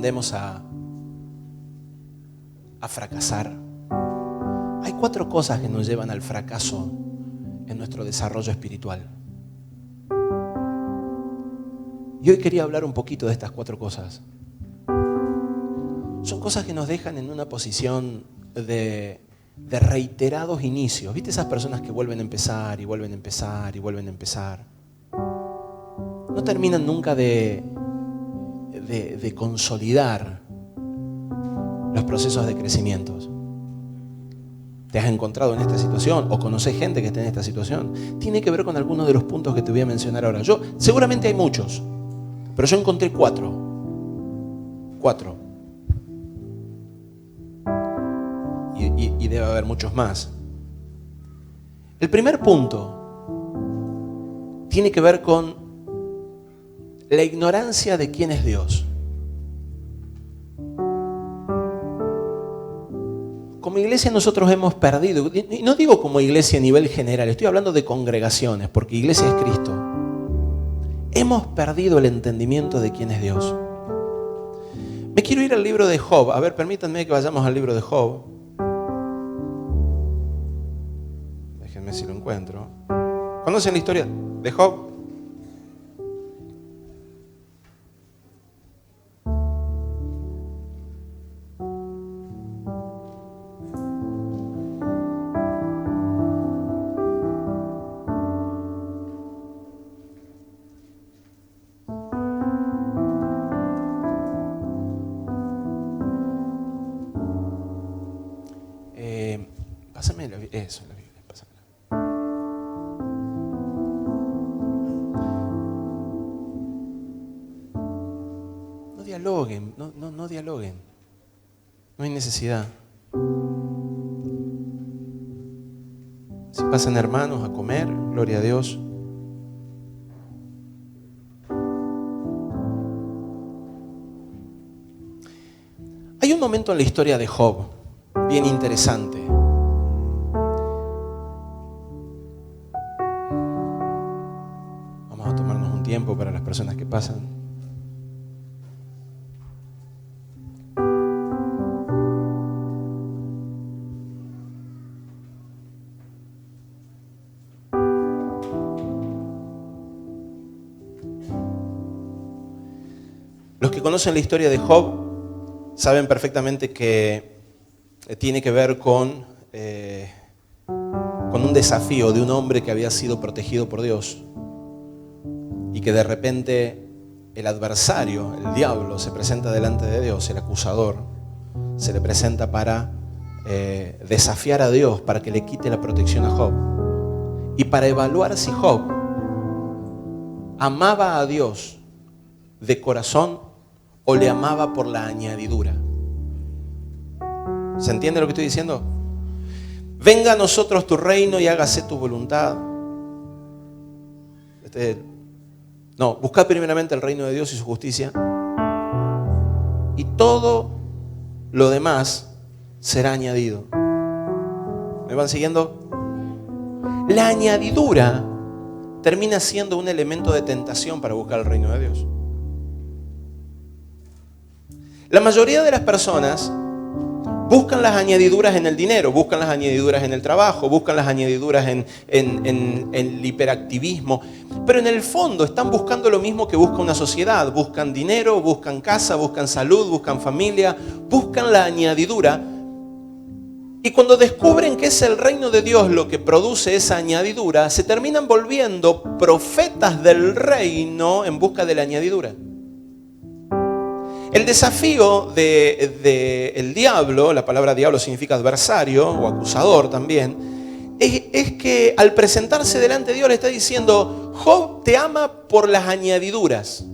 tendemos a fracasar. Hay 4 cosas que nos llevan al fracaso en nuestro desarrollo espiritual. Y hoy quería hablar un poquito de estas 4 cosas. Son cosas que nos dejan en una posición de reiterados inicios. ¿Viste esas personas que vuelven a empezar y vuelven a empezar y vuelven a empezar? No terminan nunca de consolidar los procesos de crecimiento. ¿Te has encontrado en esta situación o conoces gente que está en esta situación? Tiene que ver con algunos de los puntos que te voy a mencionar ahora. Seguramente hay muchos, pero yo encontré 4. 4. Y debe haber muchos más. El primer punto tiene que ver con la ignorancia de quién es Dios. Como iglesia nosotros hemos perdido, y no digo como iglesia a nivel general, estoy hablando de congregaciones, porque iglesia es Cristo. Hemos perdido el entendimiento de quién es Dios. Me quiero ir al libro de Job. A ver, permítanme que vayamos al libro de Job. Déjenme si lo encuentro. ¿Conocen la historia de Job? Pásame la Biblia, pásamela. No dialoguen, no dialoguen. No hay necesidad. Si pasan hermanos a comer, gloria a Dios. Hay un momento en la historia de Job bien interesante. Vamos a tomarnos un tiempo para las personas que pasan. Los que conocen la historia de Job saben perfectamente que tiene que ver con un desafío de un hombre que había sido protegido por Dios y que de repente el adversario, el diablo, se presenta delante de Dios, el acusador, se le presenta para desafiar a Dios para que le quite la protección a Job y para evaluar si Job amaba a Dios de corazón o le amaba por la añadidura. ¿Se entiende lo que estoy diciendo? Venga a nosotros tu reino y hágase tu voluntad. Buscad primeramente el reino de Dios y su justicia, y todo lo demás será añadido. ¿Me van siguiendo? La añadidura termina siendo un elemento de tentación para buscar el reino de Dios. La mayoría de las personas buscan las añadiduras en el dinero, buscan las añadiduras en el trabajo, buscan las añadiduras en el hiperactivismo, pero en el fondo están buscando lo mismo que busca una sociedad. Buscan dinero, buscan casa, buscan salud, buscan familia, buscan la añadidura. Y cuando descubren que es el reino de Dios lo que produce esa añadidura, se terminan volviendo profetas del reino en busca de la añadidura. El desafío del diablo, la palabra diablo significa adversario o acusador también, es que al presentarse delante de Dios le está diciendo: Job te ama por las añadiduras.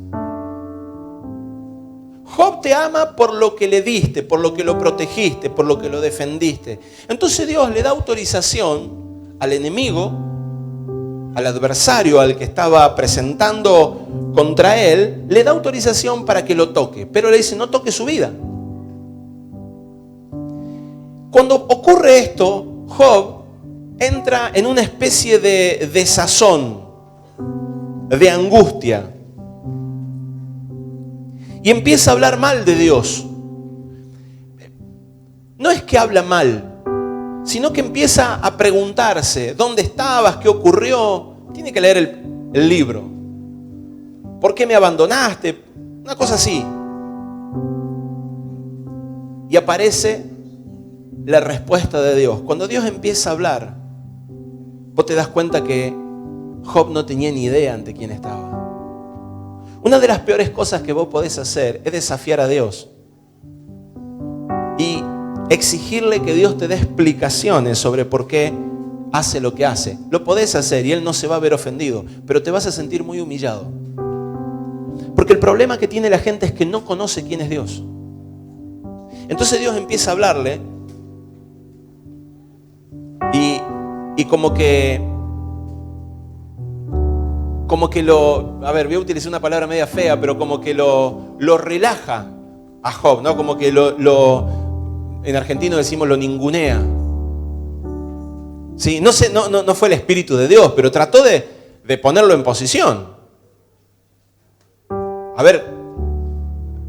Job te ama por lo que le diste, por lo que lo protegiste, por lo que lo defendiste. Entonces Dios le da autorización al enemigo, al adversario, al que estaba presentando contra él, le da autorización para que lo toque, pero le dice: no toque su vida. Cuando ocurre esto, Job entra en una especie de desazón, de angustia. y empieza a hablar mal de Dios. No es que habla mal, sino que empieza a preguntarse, ¿dónde estabas? ¿Qué ocurrió? Tiene que leer el libro. ¿Por qué me abandonaste? Una cosa así. Y aparece la respuesta de Dios. Cuando Dios empieza a hablar, vos te das cuenta que Job no tenía ni idea ante quién estaba. Una de las peores cosas que vos podés hacer es desafiar a Dios y exigirle que Dios te dé explicaciones sobre por qué hace lo que hace. Lo podés hacer y Él no se va a ver ofendido, pero te vas a sentir muy humillado. Porque el problema que tiene la gente es que no conoce quién es Dios. Entonces Dios empieza a hablarle y como que a ver, voy a utilizar una palabra media fea, pero como que lo relaja a Job, ¿no? Como que en argentino decimos lo ningunea. Sí, no fue el Espíritu de Dios, pero trató de ponerlo en posición. A ver,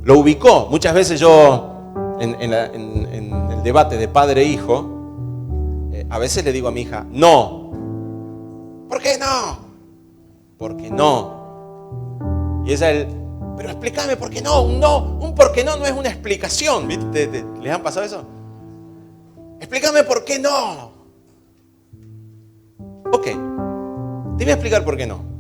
lo ubicó. Muchas veces yo, en el debate de padre e hijo, a veces le digo a mi hija, no. ¿Por qué no? Porque no. Y ella, pero explícame por qué no. Un por qué no es una explicación. ¿Viste? ¿Les han pasado eso? Explícame por qué no. Ok, te voy a explicar por qué no.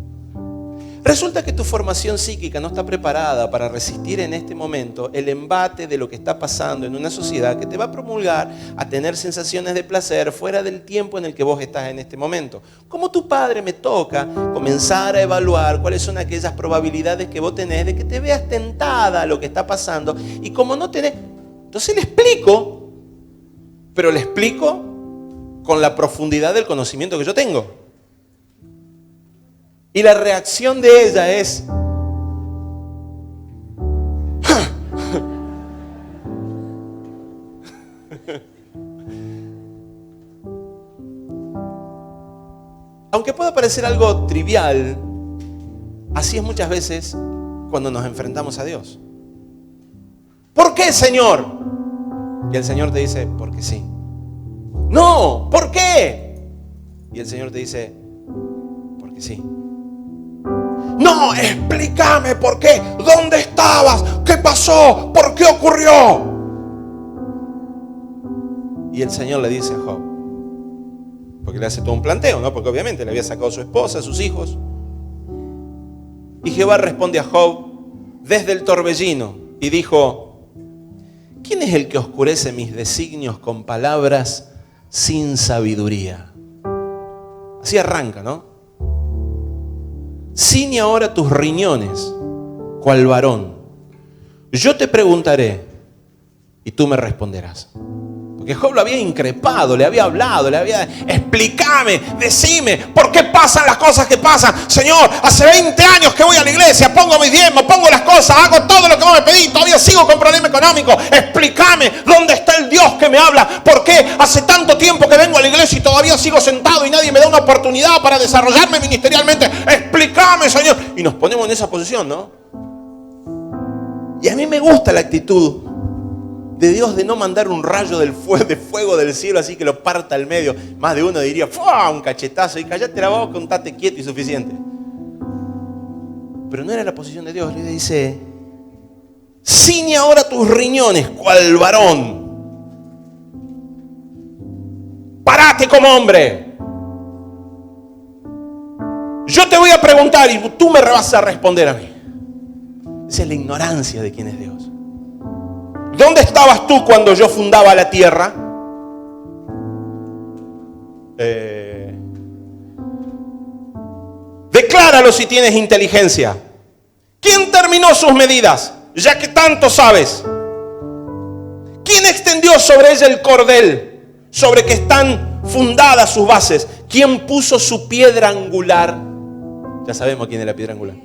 Resulta que tu formación psíquica no está preparada para resistir en este momento el embate de lo que está pasando en una sociedad que te va a promulgar a tener sensaciones de placer fuera del tiempo en el que vos estás en este momento. Como tu padre, me toca comenzar a evaluar cuáles son aquellas probabilidades que vos tenés de que te veas tentada a lo que está pasando. Y como no tenés, entonces le explico, pero le explico con la profundidad del conocimiento que yo tengo. Y la reacción de ella es, aunque pueda parecer algo trivial, así es muchas veces cuando nos enfrentamos a Dios. ¿Por qué, Señor? Y el Señor te dice, porque sí. No, ¿por qué? Y el Señor te dice, porque sí. No, explícame por qué. ¿Dónde estabas? ¿Qué pasó? ¿Por qué ocurrió? Y el Señor le dice a Job, porque le hace todo un planteo, ¿no? Porque obviamente le había sacado a su esposa, a sus hijos. Y Jehová responde a Job desde el torbellino y dijo, ¿quién es el que oscurece mis designios con palabras sin sabiduría? Así arranca, ¿no? Ciñe ahora tus riñones, cual varón. Yo te preguntaré y tú me responderás. Porque Job lo había increpado, le había hablado, explícame, decime, ¿por qué pasan las cosas que pasan? Señor, hace 20 años que voy a la iglesia, pongo mis diezmos, pongo las cosas, hago todo lo que vos me pedís, todavía sigo con problema económico. Explícame, ¿dónde está el Dios que me habla? ¿Por qué hace tanto tiempo que vengo a la iglesia y todavía sigo sentado y nadie me da una oportunidad para desarrollarme ministerialmente? Explícame, Señor. Y nos ponemos en esa posición, ¿no? Y a mí me gusta la actitud de Dios de no mandar un rayo de fuego del cielo así que lo parta al medio. Más de uno diría, ¡fua! Un cachetazo y callate la boca, contate quieto y suficiente. Pero no era la posición de Dios. Le dice, ciñe ahora tus riñones, cual varón. Párate como hombre. Yo te voy a preguntar y tú me vas a responder a mí. Esa es la ignorancia de quién es Dios. ¿Dónde estabas tú cuando yo fundaba la tierra? Decláralo si tienes inteligencia. ¿Quién terminó sus medidas? Ya que tanto sabes. ¿Quién extendió sobre ella el cordel, sobre que están fundadas sus bases? ¿Quién puso su piedra angular? Ya sabemos quién es la piedra angular.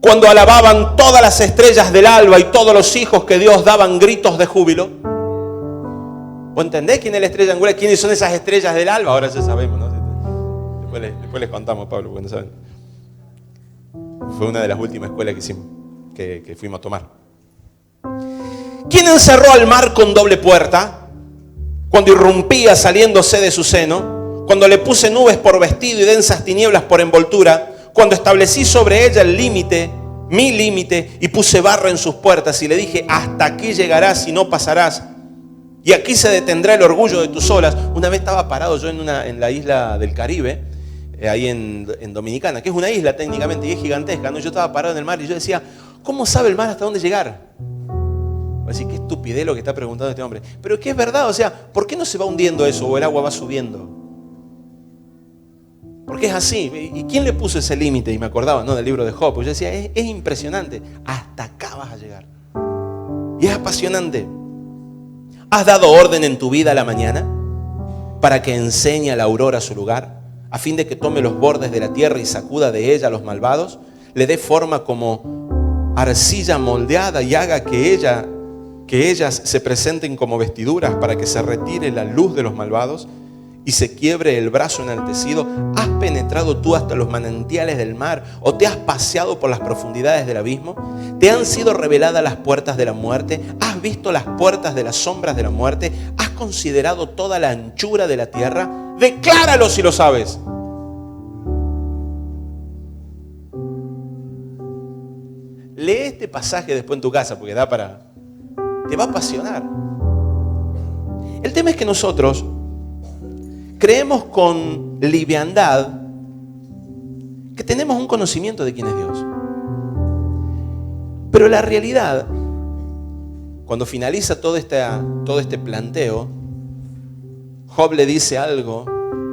Cuando alababan todas las estrellas del alba y todos los hijos que Dios daban gritos de júbilo. ¿Vos entendés quién es la estrella angular? ¿Quiénes son esas estrellas del alba? Ahora ya sabemos, ¿no? Después les contamos, Pablo, porque no saben. Fue una de las últimas escuelas que hicimos. que fuimos a tomar. ¿Quién encerró al mar con doble puerta? Cuando irrumpía saliéndose de su seno, cuando le puse nubes por vestido y densas tinieblas por envoltura, cuando establecí sobre ella el límite, mi límite, y puse barra en sus puertas y le dije, hasta aquí llegarás y no pasarás, y aquí se detendrá el orgullo de tus olas. Una vez estaba parado yo en la isla del Caribe, ahí en Dominicana, que es una isla técnicamente y es gigantesca, ¿no? Yo estaba parado en el mar y yo decía, ¿cómo sabe el mar hasta dónde llegar? Voy a decir, qué estupidez lo que está preguntando este hombre. Pero es que es verdad, o sea, ¿por qué no se va hundiendo eso o el agua va subiendo? Porque es así. ¿Y quién le puso ese límite? Y me acordaba, ¿no?, del libro de Job. Yo decía, es impresionante. Hasta acá vas a llegar. Y es apasionante. ¿Has dado orden en tu vida a la mañana para que enseñe a la aurora su lugar, a fin de que tome los bordes de la tierra y sacuda de ella a los malvados, le dé forma como arcilla moldeada y haga que ellas se presenten como vestiduras para que se retire la luz de los malvados y se quiebre el brazo enaltecido? ¿Has penetrado tú hasta los manantiales del mar o te has paseado por las profundidades del abismo? ¿Te han sido reveladas las puertas de la muerte? ¿Has visto las puertas de las sombras de la muerte? ¿Has considerado toda la anchura de la tierra? Decláralo si lo sabes. Lee este pasaje después en tu casa porque te va a apasionar. El tema es que nosotros creemos con liviandad que tenemos un conocimiento de quién es Dios. Pero la realidad, cuando finaliza todo este planteo, Job le dice algo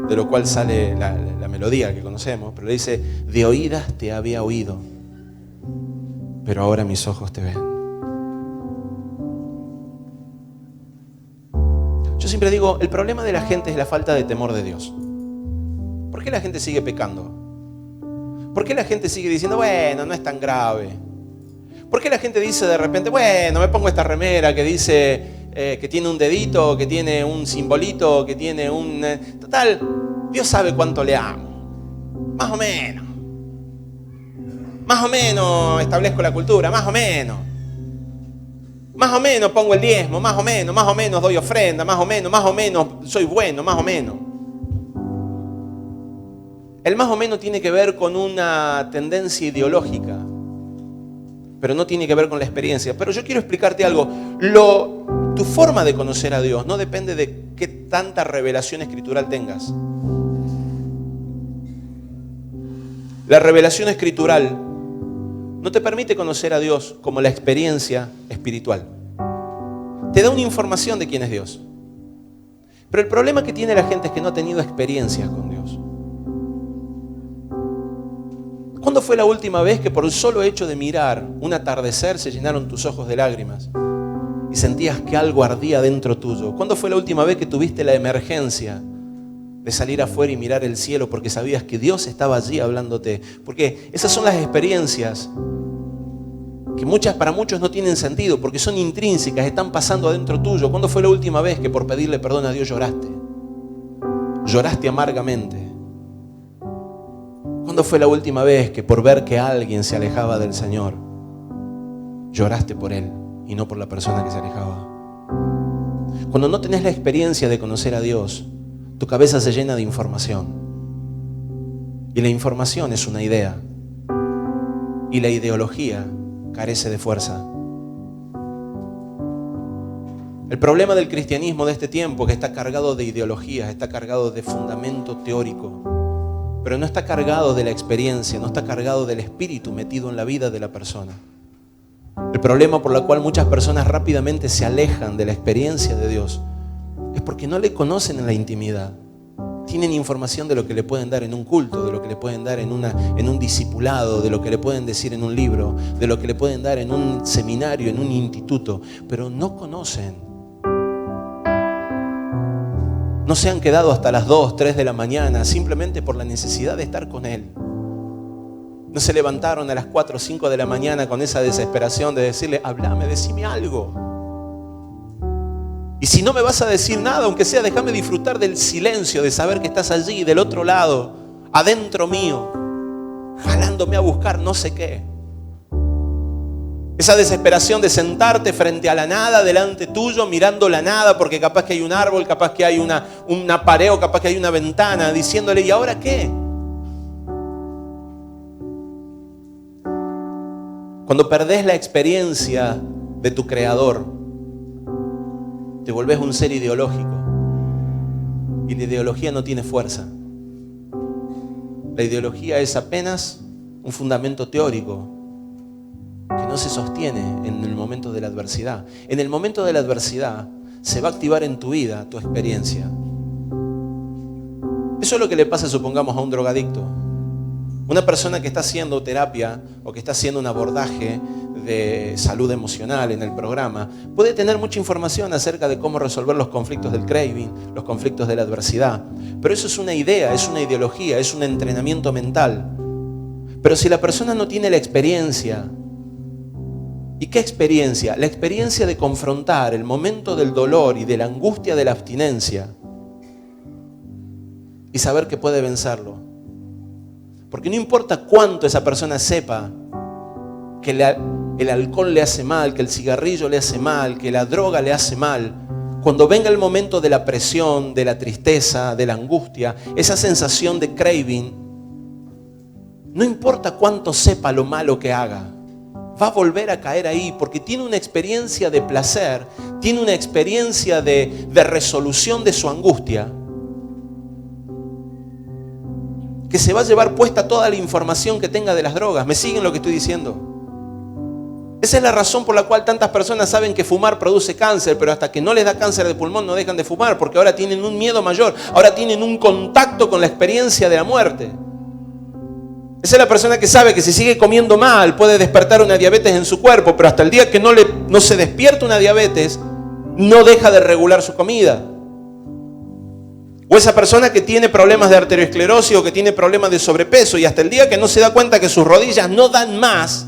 de lo cual sale la melodía que conocemos, pero le dice, de oídas te había oído, pero ahora mis ojos te ven. Yo siempre digo, el problema de la gente es la falta de temor de Dios. ¿Por qué la gente sigue pecando? ¿Por qué la gente sigue diciendo, bueno, no es tan grave? ¿Por qué la gente dice de repente, bueno, me pongo esta remera que dice que tiene un dedito, que tiene un simbolito, que tiene un... Total, Dios sabe cuánto le amo. Más o menos. Más o menos establezco la cultura, más o menos. Más o menos pongo el diezmo, más o menos doy ofrenda, más o menos soy bueno, más o menos. El más o menos tiene que ver con una tendencia ideológica, pero no tiene que ver con la experiencia. Pero yo quiero explicarte algo. Tu forma de conocer a Dios no depende de qué tanta revelación escritural tengas. La revelación escritural no te permite conocer a Dios como la experiencia espiritual. Te da una información de quién es Dios. Pero el problema que tiene la gente es que no ha tenido experiencias con Dios. ¿Cuándo fue la última vez que por el solo hecho de mirar un atardecer se llenaron tus ojos de lágrimas y sentías que algo ardía dentro tuyo? ¿Cuándo fue la última vez que tuviste la emergencia de salir afuera y mirar el cielo porque sabías que Dios estaba allí hablándote? Porque esas son las experiencias que para muchos no tienen sentido porque son intrínsecas, están pasando adentro tuyo. ¿Cuándo fue la última vez que por pedirle perdón a Dios lloraste? Lloraste amargamente. ¿Cuándo fue la última vez que por ver que alguien se alejaba del Señor, lloraste por él y no por la persona que se alejaba? Cuando no tenés la experiencia de conocer a Dios, tu cabeza se llena de información. Y la información es una idea. Y la ideología carece de fuerza. El problema del cristianismo de este tiempo es que está cargado de ideologías, está cargado de fundamento teórico, pero no está cargado de la experiencia, no está cargado del espíritu metido en la vida de la persona. El problema por el cual muchas personas rápidamente se alejan de la experiencia de Dios es porque no le conocen en la intimidad. Tienen información de lo que le pueden dar en un culto, de lo que le pueden dar en un discipulado, de lo que le pueden decir en un libro, de lo que le pueden dar en un seminario, en un instituto, pero no conocen. No se han quedado hasta las 2, 3 de la mañana simplemente por la necesidad de estar con Él. No se levantaron a las 4 o 5 de la mañana con esa desesperación de decirle, háblame, decime algo. Y si no me vas a decir nada, aunque sea, déjame disfrutar del silencio, de saber que estás allí, del otro lado, adentro mío, jalándome a buscar no sé qué. Esa desesperación de sentarte frente a la nada, delante tuyo, mirando la nada, porque capaz que hay un árbol, capaz que hay una pared o capaz que hay una ventana, diciéndole, ¿y ahora qué? Cuando perdés la experiencia de tu creador, te volvés un ser ideológico. Y la ideología no tiene fuerza. La ideología es apenas un fundamento teórico que no se sostiene en el momento de la adversidad. En el momento de la adversidad se va a activar en tu vida tu experiencia. Eso es lo que le pasa, supongamos, a un drogadicto. Una persona que está haciendo terapia o que está haciendo un abordaje de salud emocional en el programa puede tener mucha información acerca de cómo resolver los conflictos del craving, los conflictos de la adversidad. Pero eso es una idea, es una ideología, es un entrenamiento mental. Pero si la persona no tiene la experiencia, ¿y qué experiencia? La experiencia de confrontar el momento del dolor y de la angustia de la abstinencia y saber que puede vencerlo. Porque no importa cuánto esa persona sepa que el alcohol le hace mal, que el cigarrillo le hace mal, que la droga le hace mal, cuando venga el momento de la presión, de la tristeza, de la angustia, esa sensación de craving, no importa cuánto sepa lo malo que haga, va a volver a caer ahí porque tiene una experiencia de placer, tiene una experiencia de resolución de su angustia, que se va a llevar puesta toda la información que tenga de las drogas. ¿Me siguen lo que estoy diciendo? Esa es la razón por la cual tantas personas saben que fumar produce cáncer, pero hasta que no les da cáncer de pulmón no dejan de fumar, porque ahora tienen un miedo mayor, ahora tienen un contacto con la experiencia de la muerte. Esa es la persona que sabe que si sigue comiendo mal puede despertar una diabetes en su cuerpo, pero hasta el día que no se despierta una diabetes, no deja de regular su comida. O esa persona que tiene problemas de arteriosclerosis o que tiene problemas de sobrepeso y hasta el día que no se da cuenta que sus rodillas no dan más,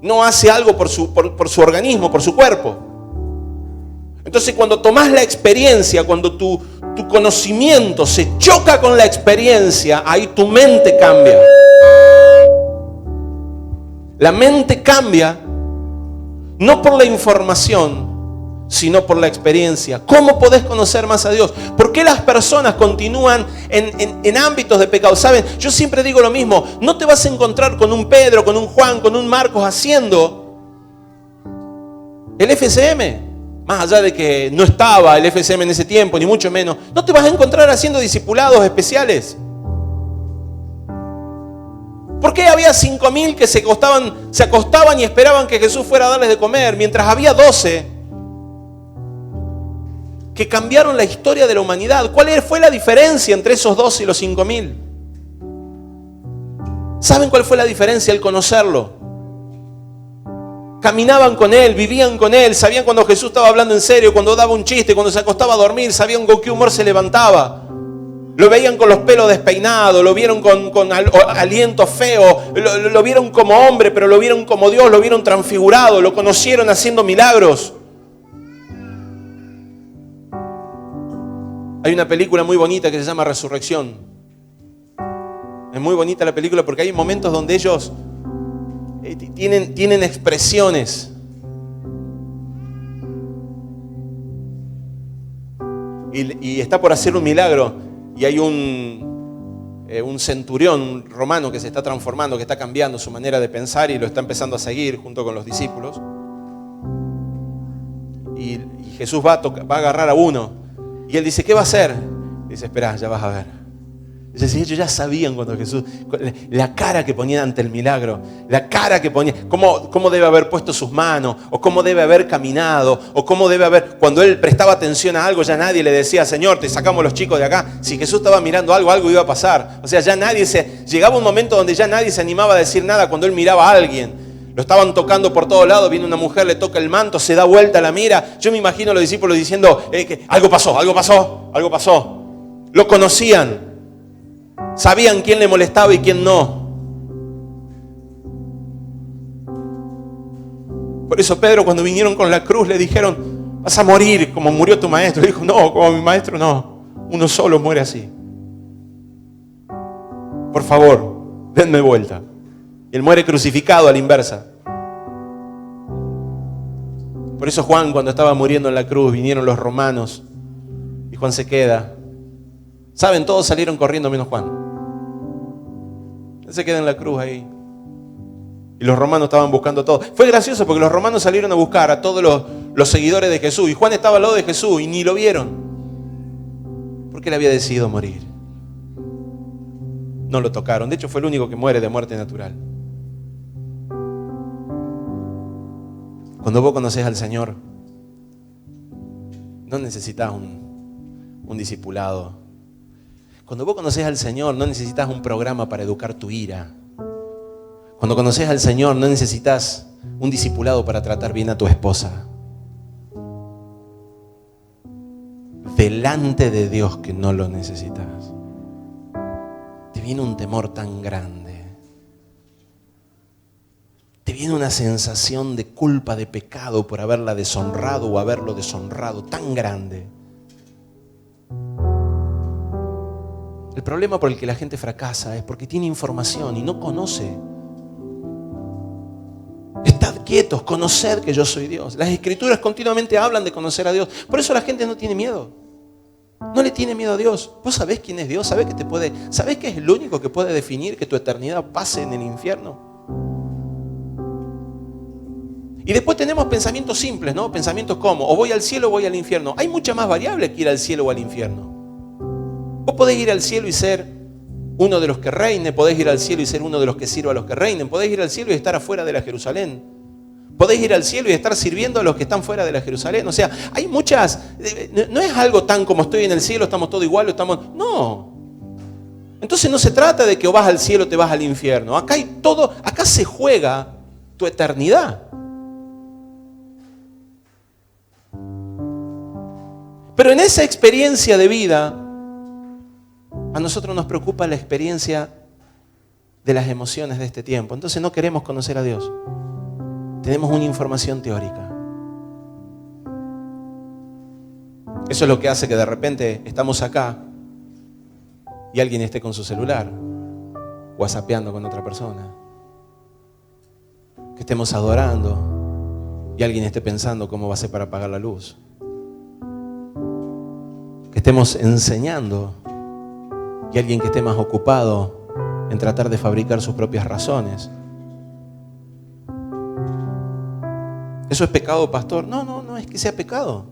no hace algo por su organismo, por su cuerpo. Entonces cuando tomás la experiencia, cuando tu conocimiento se choca con la experiencia, ahí tu mente cambia. La mente cambia no por la información, sino por la experiencia. ¿Cómo podés conocer más a Dios? ¿Por qué las personas continúan en ámbitos de pecado? ¿Saben? Yo siempre digo lo mismo. No te vas a encontrar con un Pedro, con un Juan, con un Marcos haciendo el FCM. Más allá de que no estaba el FCM en ese tiempo, ni mucho menos. No te vas a encontrar haciendo discipulados especiales. ¿Por qué había 5.000 que se acostaban y esperaban que Jesús fuera a darles de comer, mientras había 12 que cambiaron la historia de la humanidad? ¿Cuál fue la diferencia entre esos 12 y los 5.000? ¿Saben cuál fue la diferencia? El conocerlo. Caminaban con Él, vivían con Él, sabían cuando Jesús estaba hablando en serio, cuando daba un chiste, cuando se acostaba a dormir, sabían con qué humor se levantaba. Lo veían con los pelos despeinados, lo vieron con aliento feo, lo vieron como hombre, pero lo vieron como Dios, lo vieron transfigurado, lo conocieron haciendo milagros. Hay una película muy bonita que se llama Resurrección. Es muy bonita la película porque hay momentos donde ellos tienen expresiones. Y está por hacer un milagro. Y hay un centurión romano que se está transformando, que está cambiando su manera de pensar y lo está empezando a seguir junto con los discípulos. Y Jesús va a agarrar a uno. Y él dice, ¿qué va a hacer? Dice, espera, ya vas a ver. Dice, sí, ellos ya sabían cuando Jesús, la cara que ponían ante el milagro, la cara que ponía, cómo debe haber puesto sus manos, o cómo debe haber caminado, o cómo debe haber, cuando él prestaba atención a algo, ya nadie le decía, Señor, te sacamos los chicos de acá. Si Jesús estaba mirando algo iba a pasar. O sea, llegaba un momento donde ya nadie se animaba a decir nada cuando él miraba a alguien. Lo estaban tocando por todos lados, viene una mujer, le toca el manto, se da vuelta, la mira. Yo me imagino a los discípulos diciendo, que algo pasó. Lo conocían. Sabían quién le molestaba y quién no. Por eso Pedro, cuando vinieron con la cruz, le dijeron, vas a morir como murió tu maestro. Le dijo, no, como mi maestro no. Uno solo muere así. Por favor, denme vuelta. Y él muere crucificado a la inversa. Por eso Juan, cuando estaba muriendo en la cruz, vinieron los romanos y Juan se queda. ¿Saben? Todos salieron corriendo menos Juan. Él se queda en la cruz ahí. Y los romanos estaban buscando todo. Fue gracioso porque los romanos salieron a buscar a todos los seguidores de Jesús. Y Juan estaba al lado de Jesús y ni lo vieron. Porque él había decidido morir. No lo tocaron. De hecho, fue el único que muere de muerte natural. Cuando vos conocés al Señor, no necesitas un discipulado. Cuando vos conocés al Señor, no necesitas un programa para educar tu ira. Cuando conocés al Señor, no necesitas un discipulado para tratar bien a tu esposa. Delante de Dios que no lo necesitas, te viene un temor tan grande. Te viene una sensación de culpa, de pecado por haberla deshonrado o haberlo deshonrado tan grande. El problema por el que la gente fracasa es porque tiene información y no conoce. Estad quietos, conoced que yo soy Dios. Las Escrituras continuamente hablan de conocer a Dios. Por eso la gente no tiene miedo. No le tiene miedo a Dios. ¿Vos sabés quién es Dios? ¿Sabés que es el único que puede definir que tu eternidad pase en el infierno? Y después tenemos pensamientos simples, ¿no? Pensamientos como, o voy al cielo o voy al infierno. Hay muchas más variables que ir al cielo o al infierno. Vos podés ir al cielo y ser uno de los que reine, podés ir al cielo y ser uno de los que sirva a los que reinen, podés ir al cielo y estar afuera de la Jerusalén. Podés ir al cielo y estar sirviendo a los que están fuera de la Jerusalén. O sea, hay muchas, no es algo tan como estoy en el cielo, estamos todos igual, no. Entonces no se trata de que o vas al cielo o te vas al infierno. Acá hay todo, acá se juega tu eternidad. Pero en esa experiencia de vida, a nosotros nos preocupa la experiencia de las emociones de este tiempo. Entonces no queremos conocer a Dios. Tenemos una información teórica. Eso es lo que hace que de repente estamos acá y alguien esté con su celular, whatsappeando con otra persona. Que estemos adorando y alguien esté pensando cómo va a ser para apagar la luz. Que estemos enseñando y alguien que esté más ocupado en tratar de fabricar sus propias razones. ¿Eso es pecado, pastor? No es que sea pecado.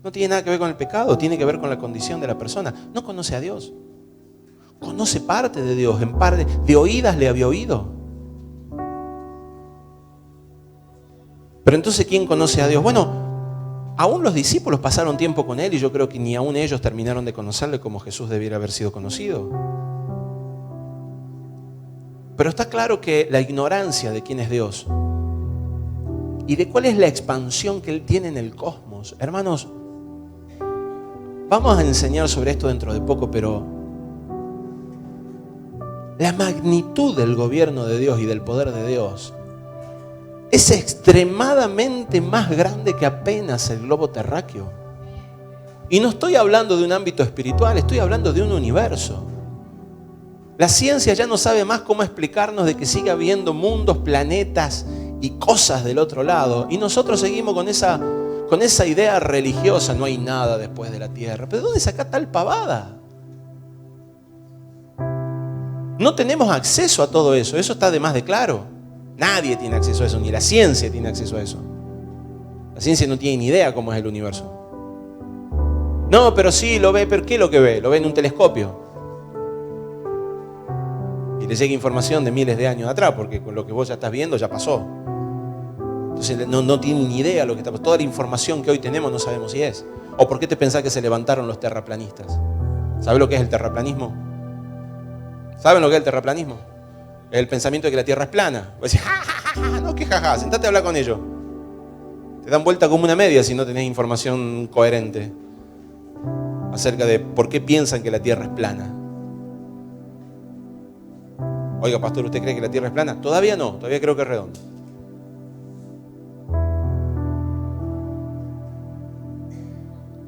No tiene nada que ver con el pecado, tiene que ver con la condición de la persona. No conoce a Dios. Conoce parte de Dios, en parte de oídas le había oído. Pero entonces, ¿quién conoce a Dios? Bueno, aún los discípulos pasaron tiempo con Él y yo creo que ni aún ellos terminaron de conocerle como Jesús debiera haber sido conocido. Pero está claro que la ignorancia de quién es Dios y de cuál es la expansión que Él tiene en el cosmos. Hermanos, vamos a enseñar sobre esto dentro de poco, pero la magnitud del gobierno de Dios y del poder de Dios es extremadamente más grande que apenas el globo terráqueo. Y no estoy hablando de un ámbito espiritual, estoy hablando de un universo. La ciencia ya no sabe más cómo explicarnos de que sigue habiendo mundos, planetas y cosas del otro lado. Y nosotros seguimos con esa idea religiosa, no hay nada después de la tierra. ¿Pero de dónde saca tal pavada? No tenemos acceso a todo eso, eso está de más de claro. Nadie tiene acceso a eso, ni la ciencia tiene acceso a eso. La ciencia no tiene ni idea cómo es el universo. No, pero sí lo ve, pero ¿qué es lo que ve? Lo ve en un telescopio. Y le llega información de miles de años atrás, porque con lo que vos ya estás viendo ya pasó. Entonces no tiene ni idea lo que está pasando. Toda la información que hoy tenemos no sabemos si es. ¿O por qué te pensás que se levantaron los terraplanistas? ¿Sabes lo que es el terraplanismo? ¿Saben lo que es el terraplanismo? El pensamiento de que la Tierra es plana. Vos decís, no, que jaja, sentate a hablar con ellos. Te dan vuelta como una media si no tenés información coherente acerca de por qué piensan que la Tierra es plana. Oiga, pastor, ¿usted cree que la Tierra es plana? Todavía no, todavía creo que es redonda.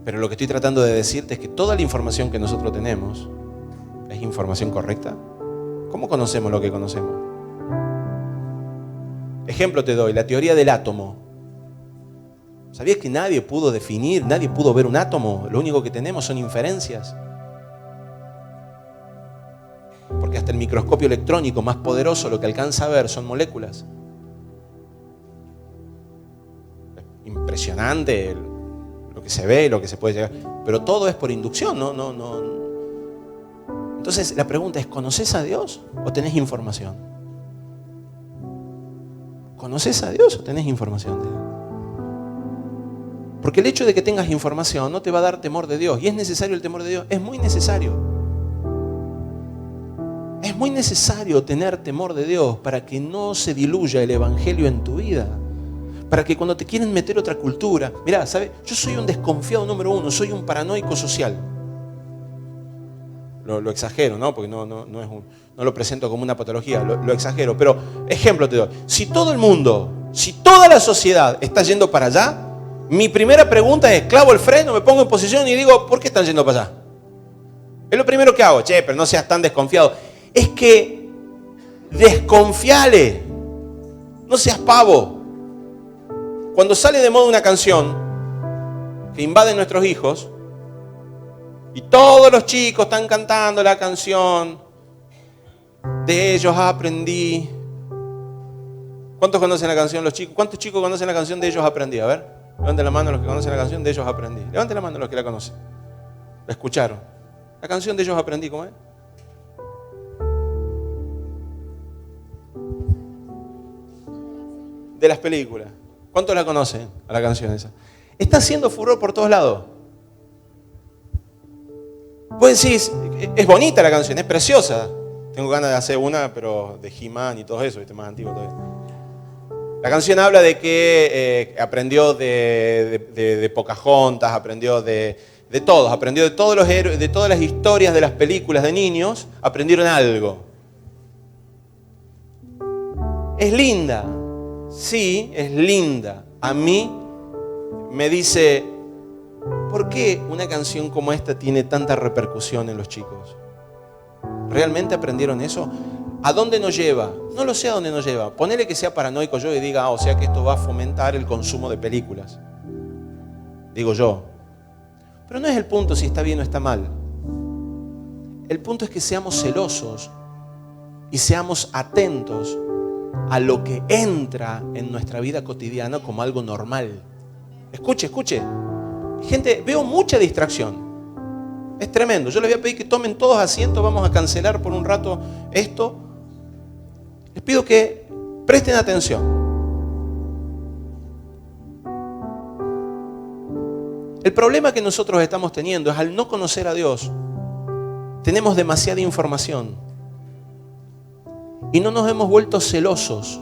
Pero lo que estoy tratando de decirte es que toda la información que nosotros tenemos es información correcta. ¿Cómo conocemos lo que conocemos? Ejemplo te doy, la teoría del átomo. ¿Sabías que nadie pudo definir, nadie pudo ver un átomo? Lo único que tenemos son inferencias. Porque hasta el microscopio electrónico más poderoso lo que alcanza a ver son moléculas. Impresionante lo que se ve, lo que se puede llegar. Pero todo es por inducción, no. Entonces la pregunta es, ¿conoces a Dios o tenés información? ¿Conoces a Dios o tenés información de Dios? Porque el hecho de que tengas información no te va a dar temor de Dios. ¿Y es necesario el temor de Dios? Es muy necesario. Es muy necesario tener temor de Dios para que no se diluya el evangelio en tu vida. Para que cuando te quieren meter otra cultura... Mirá, ¿sabes? Yo soy un desconfiado número uno, soy un paranoico social. Lo exagero, ¿no? Porque no lo presento como una patología, lo exagero. Pero, ejemplo te doy. Si todo el mundo, si toda la sociedad está yendo para allá, mi primera pregunta es, clavo el freno, me pongo en posición y digo, ¿por qué están yendo para allá? Es lo primero que hago. Che, pero no seas tan desconfiado. Es que desconfiale, no seas pavo. Cuando sale de moda una canción que invade nuestros hijos y todos los chicos están cantando la canción, de ellos aprendí. ¿Cuántos conocen la canción los chicos? ¿Cuántos chicos conocen la canción de ellos aprendí? A ver, levanten la mano los que conocen la canción de ellos aprendí. Levanten la mano los que la conocen. La escucharon. La canción de ellos aprendí, ¿cómo es? De las películas. ¿Cuántos la conocen a la canción esa? Está haciendo furor por todos lados. Vos decís, es bonita la canción, es preciosa. Tengo ganas de hacer una, pero de He-Man y todo eso, ¿viste? Más antiguo todavía. La canción habla de que aprendió de Pocahontas, aprendió de todos, aprendió de todos los héroes, de todas las historias de las películas de niños, aprendieron algo. Es linda. Sí, es linda. A mí me dice, ¿por qué una canción como esta tiene tanta repercusión en los chicos? ¿Realmente aprendieron eso? ¿A dónde nos lleva? No lo sé a dónde nos lleva. Ponele que sea paranoico yo y diga, o sea que esto va a fomentar el consumo de películas. Digo yo. Pero no es el punto si está bien o está mal. El punto es que seamos celosos y seamos atentos a lo que entra en nuestra vida cotidiana como algo normal. Escuche. Gente, veo mucha distracción. Es tremendo. Yo les voy a pedir que tomen todos asientos. Vamos a cancelar por un rato esto. Les pido que presten atención. El problema que nosotros estamos teniendo es al no conocer a Dios, tenemos demasiada información. Y no nos hemos vuelto celosos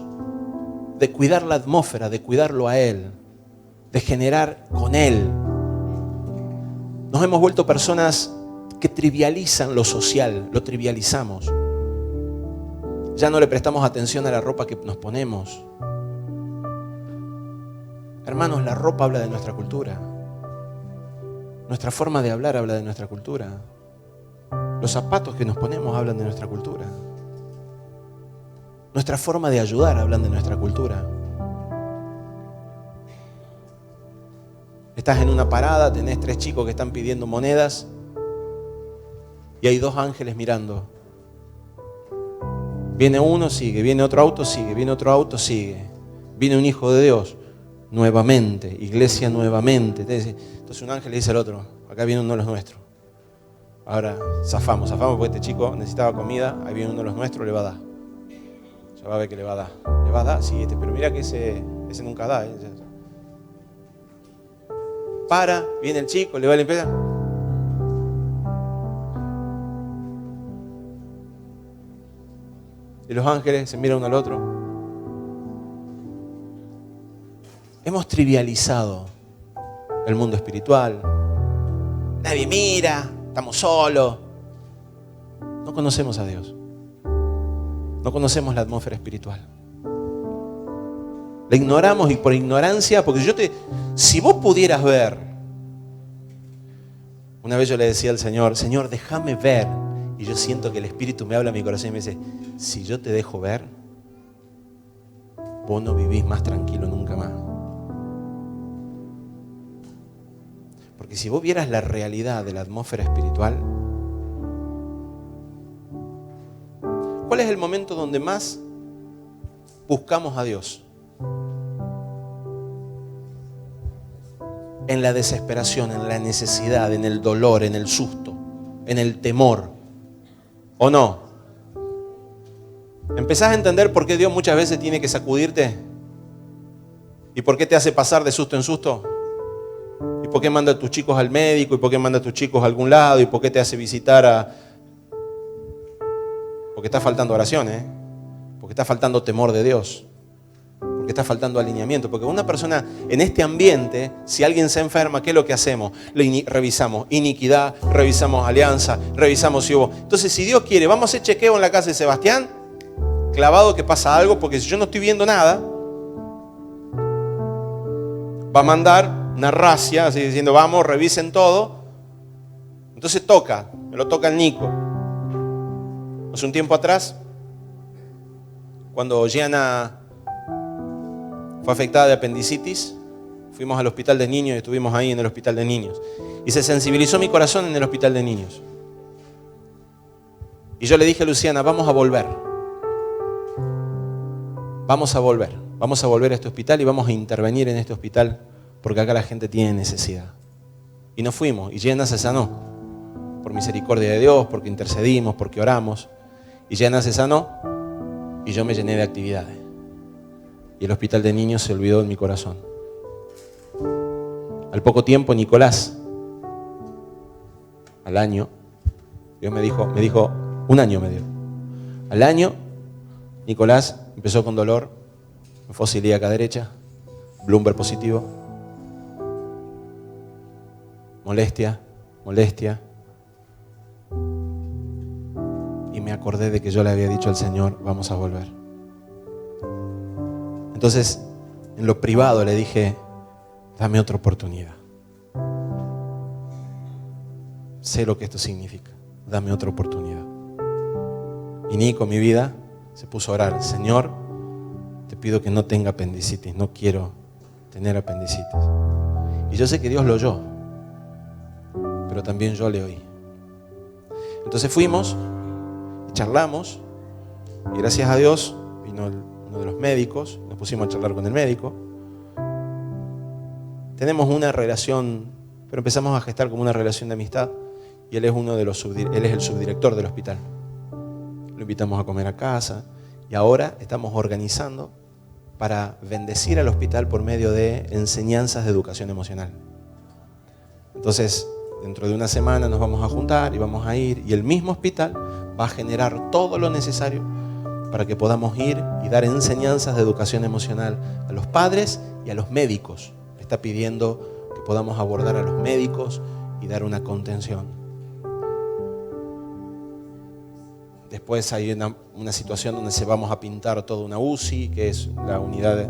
de cuidar la atmósfera, de cuidarlo a Él, de generar con Él. Nos hemos vuelto personas que trivializan lo social, lo trivializamos. Ya no le prestamos atención a la ropa que nos ponemos. Hermanos, la ropa habla de nuestra cultura. Nuestra forma de hablar habla de nuestra cultura. Los zapatos que nos ponemos hablan de nuestra cultura. Nuestra forma de ayudar hablan de nuestra cultura. Estás en una parada, tenés 3 chicos que están pidiendo monedas y hay 2 ángeles mirando. Viene uno, sigue, viene otro auto, sigue, viene otro auto, sigue. Viene un hijo de Dios, nuevamente, iglesia nuevamente. Entonces un ángel le dice al otro, acá viene uno de los nuestros. Ahora zafamos porque este chico necesitaba comida, ahí viene uno de los nuestros, le va a dar. Ya va a ver que le va a dar. Le va a dar, sí, pero mira que ese nunca da. Para, viene el chico, le va a limpiar. Y los ángeles se miran uno al otro. Hemos trivializado el mundo espiritual. Nadie mira, estamos solos. No conocemos a Dios. No conocemos la atmósfera espiritual. La ignoramos y por ignorancia, porque si vos pudieras ver, una vez yo le decía al Señor, Señor, déjame ver, y yo siento que el Espíritu me habla a mi corazón y me dice, si yo te dejo ver, vos no vivís más tranquilo nunca más. Porque si vos vieras la realidad de la atmósfera espiritual, ¿cuál es el momento donde más buscamos a Dios? En la desesperación, en la necesidad, en el dolor, en el susto, en el temor. ¿O no? ¿Empezás a entender por qué Dios muchas veces tiene que sacudirte? ¿Y por qué te hace pasar de susto en susto? ¿Y por qué manda a tus chicos al médico? ¿Y por qué manda a tus chicos a algún lado? ¿Y por qué te hace visitar a...? Porque está faltando oración, porque está faltando temor de Dios, porque está faltando alineamiento. Porque una persona en este ambiente, si alguien se enferma, ¿qué es lo que hacemos? Revisamos iniquidad, revisamos alianza, revisamos si hubo. Entonces, si Dios quiere, vamos a hacer chequeo en la casa de Sebastián, clavado que pasa algo, porque si yo no estoy viendo nada, va a mandar una racia, así diciendo, vamos, revisen todo. Entonces me lo toca el Nico. Hace un tiempo atrás, cuando Gianna fue afectada de apendicitis, fuimos al hospital de niños y estuvimos ahí en el hospital de niños. Y se sensibilizó mi corazón en el hospital de niños. Y yo le dije a Luciana, vamos a volver. Vamos a volver a este hospital y vamos a intervenir en este hospital porque acá la gente tiene necesidad. Y nos fuimos y Gianna se sanó. Por misericordia de Dios, porque intercedimos, porque oramos. Y Gianna se sanó y yo me llené de actividades. Y el hospital de niños se olvidó en mi corazón. Al poco tiempo, Nicolás, al año, Dios me dijo, un año me dio. Al año, Nicolás empezó con dolor, linfosis ilíaca derecha, Bloomberg positivo, molestia. Y me acordé de que yo le había dicho al Señor, vamos a volver. Entonces, en lo privado le dije, dame otra oportunidad. Sé lo que esto significa, dame otra oportunidad. Y Nico, mi vida, se puso a orar, Señor, te pido que no tenga apendicitis, no quiero tener apendicitis. Y yo sé que Dios lo oyó, pero también yo le oí. Entonces fuimos, y charlamos, y gracias a Dios vino uno de los médicos, nos pusimos a charlar con el médico. Tenemos una relación, pero empezamos a gestar como una relación de amistad, y él es el subdirector del hospital. Lo invitamos a comer a casa, y ahora estamos organizando para bendecir al hospital por medio de enseñanzas de educación emocional. Entonces, dentro de una semana nos vamos a juntar y vamos a ir, y el mismo hospital va a generar todo lo necesario para que podamos ir y dar enseñanzas de educación emocional a los padres y a los médicos. Está pidiendo que podamos abordar a los médicos y dar una contención. Después hay una situación donde se vamos a pintar toda una UCI, que es la unidad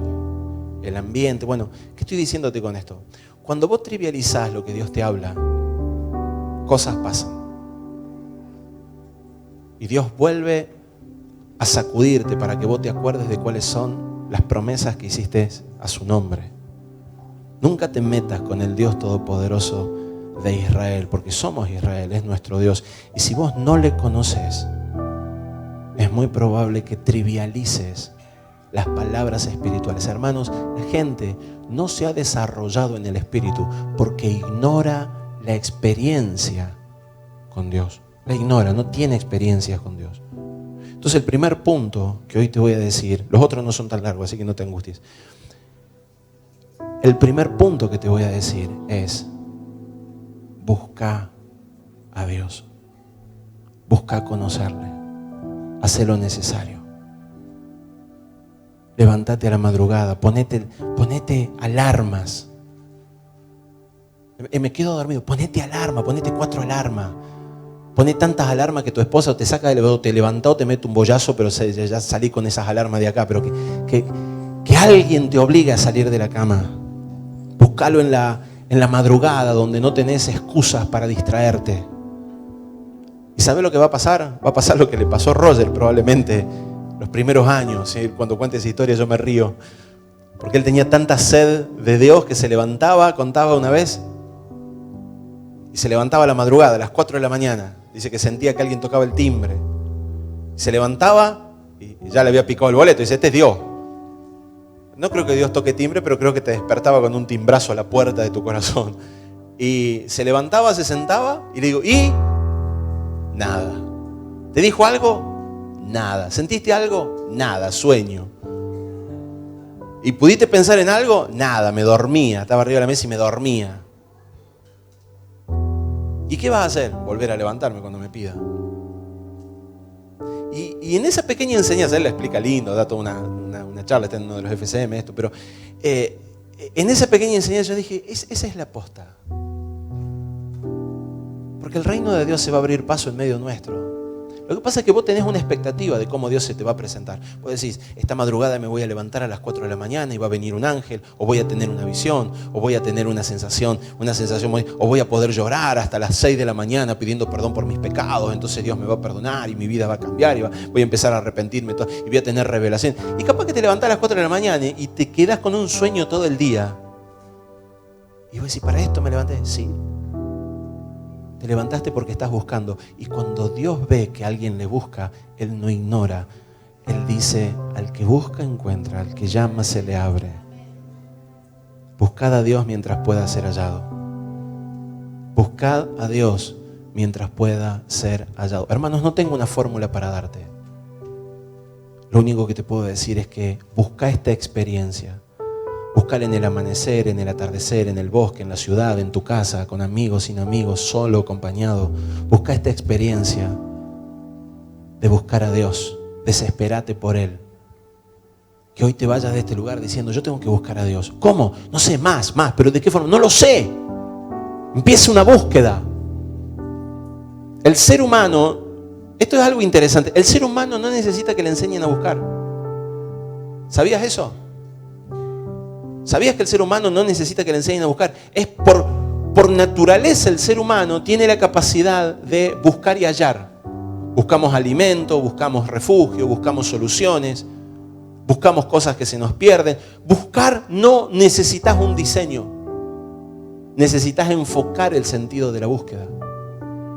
del ambiente. Bueno, ¿qué estoy diciéndote con esto? Cuando vos trivializás lo que Dios te habla, cosas pasan. Y Dios vuelve a sacudirte para que vos te acuerdes de cuáles son las promesas que hiciste a su nombre. Nunca te metas con el Dios Todopoderoso de Israel, porque somos Israel, es nuestro Dios. Y si vos no le conoces, es muy probable que trivialices las palabras espirituales. Hermanos, la gente no se ha desarrollado en el espíritu porque ignora la experiencia con Dios. La ignora, no tiene experiencias con Dios. Entonces el primer punto que hoy te voy a decir, los otros no son tan largos, así que no te angusties. El primer punto que te voy a decir es: busca a Dios. Busca conocerle. Haz lo necesario. Levántate a la madrugada, ponete alarmas. Me quedo dormido, ponete alarma, ponete 4 alarmas. Poné tantas alarmas que tu esposa te saca te levanta o te mete un bollazo, pero ya salí con esas alarmas de acá. Pero que alguien te obligue a salir de la cama. Búscalo en la madrugada, donde no tenés excusas para distraerte. ¿Y sabes lo que va a pasar? Va a pasar lo que le pasó a Roger probablemente los primeros años. ¿Sí? Cuando cuente esa historia yo me río. Porque él tenía tanta sed de Dios que se levantaba, contaba una vez, Y se levantaba a la madrugada, a las 4 de la mañana. Dice que sentía que alguien tocaba el timbre. Se levantaba y ya le había picado el boleto. Dice, este es Dios. No creo que Dios toque timbre, pero creo que te despertaba con un timbrazo a la puerta de tu corazón. Y se levantaba, se sentaba y le digo, ¿y? Nada. ¿Te dijo algo? Nada. ¿Sentiste algo? Nada, sueño. ¿Y pudiste pensar en algo? Nada, me dormía. Estaba arriba de la mesa y me dormía. ¿Y qué vas a hacer? Volver a levantarme cuando me pida. Y en esa pequeña enseñanza, él la explica lindo, da toda una charla, está en uno de los FCM esto, pero en esa pequeña enseñanza yo dije, esa es la posta. Porque el reino de Dios se va a abrir paso en medio nuestro. Lo que pasa es que vos tenés una expectativa de cómo Dios se te va a presentar. Vos decís, esta madrugada me voy a levantar a las 4 de la mañana y va a venir un ángel, o voy a tener una visión, o voy a tener una sensación, o voy a poder llorar hasta las 6 de la mañana pidiendo perdón por mis pecados, entonces Dios me va a perdonar y mi vida va a cambiar y voy a empezar a arrepentirme y voy a tener revelación. Y capaz que te levantás a las 4 de la mañana y te quedás con un sueño todo el día. Y vos decís, ¿para esto me levanté? Sí. Te levantaste porque estás buscando. Y cuando Dios ve que alguien le busca, Él no ignora. Él dice, al que busca encuentra, al que llama se le abre. Buscad a Dios mientras pueda ser hallado. Buscad a Dios mientras pueda ser hallado. Hermanos, no tengo una fórmula para darte. Lo único que te puedo decir es que busca esta experiencia. Búscala en el amanecer, en el atardecer, en el bosque, en la ciudad, en tu casa, con amigos, sin amigos, solo, acompañado. Busca esta experiencia de buscar a Dios. Desespérate por Él. Que hoy te vayas de este lugar diciendo, yo tengo que buscar a Dios. ¿Cómo? No sé, más, pero ¿de qué forma? No lo sé. Empieza una búsqueda. El ser humano, esto es algo interesante, el ser humano no necesita que le enseñen a buscar. ¿Sabías eso? ¿Sabías que el ser humano no necesita que le enseñen a buscar? Es por naturaleza el ser humano tiene la capacidad de buscar y hallar. Buscamos alimento, buscamos refugio, buscamos soluciones, buscamos cosas que se nos pierden. Buscar no necesitas un diseño. Necesitas enfocar el sentido de la búsqueda.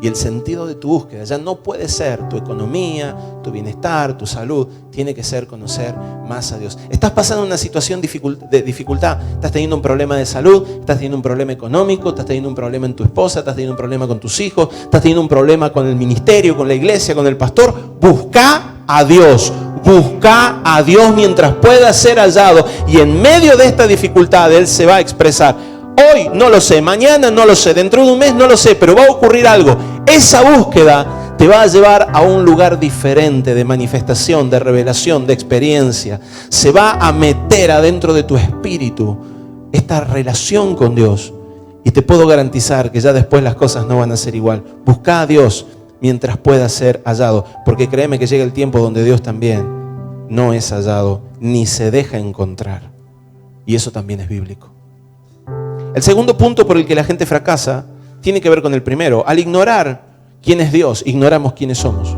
Y el sentido de tu búsqueda ya no puede ser tu economía, tu bienestar, tu salud. Tiene que ser conocer más a Dios. Estás pasando una situación de dificultad. Estás teniendo un problema de salud, estás teniendo un problema económico, estás teniendo un problema en tu esposa, estás teniendo un problema con tus hijos, estás teniendo un problema con el ministerio, con la iglesia, con el pastor. Busca a Dios. Busca a Dios mientras pueda ser hallado. Y en medio de esta dificultad Él se va a expresar. Hoy no lo sé, mañana no lo sé, dentro de un mes no lo sé, pero va a ocurrir algo. Esa búsqueda te va a llevar a un lugar diferente de manifestación, de revelación, de experiencia. Se va a meter adentro de tu espíritu esta relación con Dios. Y te puedo garantizar que ya después las cosas no van a ser igual. Busca a Dios mientras pueda ser hallado. Porque créeme que llega el tiempo donde Dios también no es hallado, ni se deja encontrar. Y eso también es bíblico. El segundo punto por el que la gente fracasa tiene que ver con el primero. Al ignorar quién es Dios, ignoramos quiénes somos.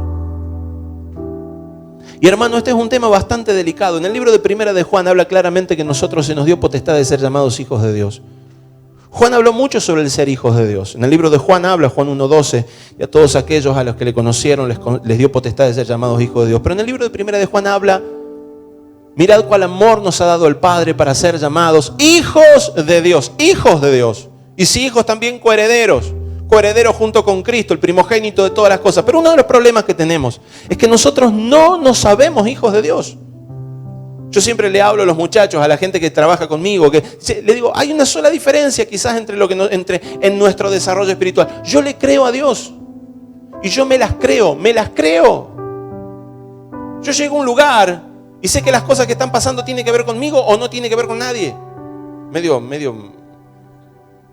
Y hermano, este es un tema bastante delicado. En el libro de Primera de Juan habla claramente que nosotros se nos dio potestad de ser llamados hijos de Dios. Juan habló mucho sobre el ser hijos de Dios. En el libro de Juan habla, Juan 1:12, y a todos aquellos a los que le conocieron les dio potestad de ser llamados hijos de Dios. Pero en el libro de Primera de Juan habla, mirad cuál amor nos ha dado el Padre para ser llamados hijos de Dios. Hijos de Dios. Y si hijos también coherederos. Coherederos junto con Cristo, el primogénito de todas las cosas. Pero uno de los problemas que tenemos es que nosotros no nos sabemos hijos de Dios. Yo siempre le hablo a los muchachos, a la gente que trabaja conmigo, que le digo, hay una sola diferencia quizás en nuestro desarrollo espiritual. Yo le creo a Dios. Y yo me las creo. Yo llego a un lugar y sé que las cosas que están pasando tienen que ver conmigo o no tienen que ver con nadie. Medio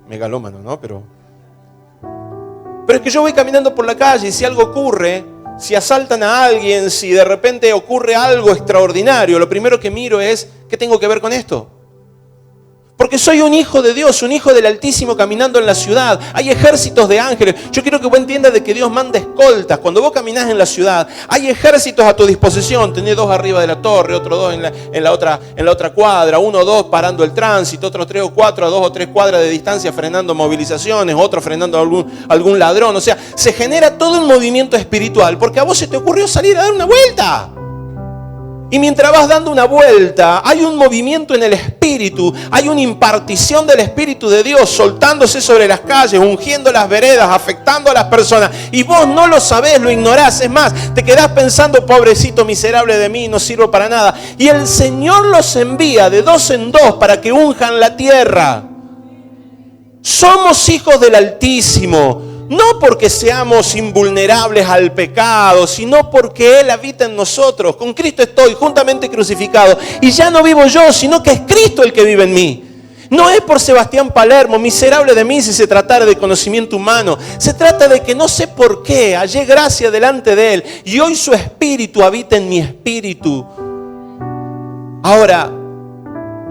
megalómano, ¿no? Pero es que yo voy caminando por la calle y si algo ocurre, si asaltan a alguien, si de repente ocurre algo extraordinario, lo primero que miro es, ¿qué tengo que ver con esto? Porque soy un hijo de Dios, un hijo del Altísimo caminando en la ciudad. Hay ejércitos de ángeles. Yo quiero que vos entiendas de que Dios manda escoltas. Cuando vos caminás en la ciudad, hay ejércitos a tu disposición. Tenés 2 arriba de la torre, otros 2 en la otra cuadra, 1 o 2 parando el tránsito, otros 3 o 4 a 2 o 3 cuadras de distancia frenando movilizaciones, otros frenando algún ladrón. O sea, se genera todo un movimiento espiritual porque a vos se te ocurrió salir a dar una vuelta. Y mientras vas dando una vuelta, hay un movimiento en el Espíritu, hay una impartición del Espíritu de Dios soltándose sobre las calles, ungiendo las veredas, afectando a las personas. Y vos no lo sabés, lo ignorás. Es más, te quedás pensando, pobrecito, miserable de mí, no sirvo para nada. Y el Señor los envía de 2 en 2 para que unjan la tierra. Somos hijos del Altísimo. No porque seamos invulnerables al pecado, sino porque Él habita en nosotros. Con Cristo estoy juntamente crucificado. Y ya no vivo yo, sino que es Cristo el que vive en mí. No es por Sebastián Palermo, miserable de mí si se tratara de conocimiento humano. Se trata de que no sé por qué hallé gracia delante de Él. Y hoy su Espíritu habita en mi espíritu. Ahora,